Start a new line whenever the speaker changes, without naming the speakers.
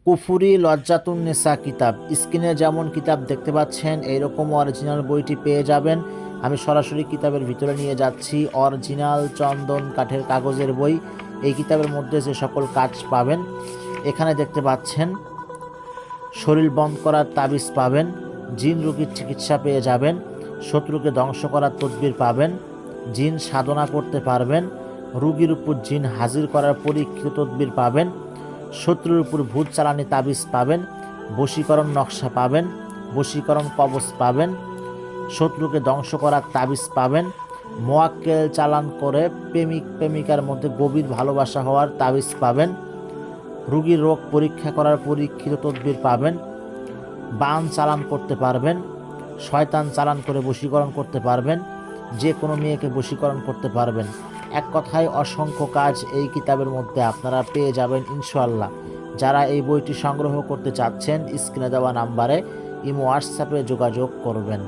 কুফুরি লজ্জাতুন্নেসা কিতাব। স্ক্রিনে যেমন কিতাব দেখতে পাচ্ছেন এইরকম অরিজিনাল বইটি পেয়ে যাবেন। আমি সরাসরি কিতাবের ভিতরে নিয়ে যাচ্ছি। অরিজিনাল চন্দন কাঠের কাগজের বই। এই কিতাবের মধ্যে যে সকল কাজ পাবেন এখানে দেখতে পাচ্ছেন। শরীর বন্ধ করার তাবিজ পাবেন, জিন রোগীর চিকিৎসা পেয়ে যাবেন, শত্রুকে ধ্বংস করার তদবির পাবেন, জিন সাধনা করতে পারবেন, রোগীর উপর জিন হাজির করার পরীক্ষিত তদবির পাবেন, শত্রুর উপর ভূত চালানি তাবিজ পাবেন, বশীকরণ নকশা পাবেন, বশীকরণ কবচ পাবেন, শত্রুকে ধ্বংস করার তাবিজ পাবেন, মোয়াক্কেল চালান করে প্রেমিক প্রেমিকার মধ্যে গভীর ভালোবাসা হওয়ার তাবিজ পাবেন, রোগীর রোগ পরীক্ষা করার পরীক্ষিত তদবির পাবেন, বান চালান করতে পারবেন, শয়তান চালান করে বশীকরণ করতে পারবেন, যে কোনো মেয়েকে বশীকরণ করতে পারবেন। এক কথায় অসংখ্য কাজ এই কিতাবের মধ্যে আপনারা পেয়ে যাবেন ইনশাআল্লাহ। যারা এই বইটি সংগ্রহ করতে চাচ্ছেন স্ক্রিনে দেওয়া নাম্বারে ইমো হোয়াটসঅ্যাপে যোগাযোগ করবেন।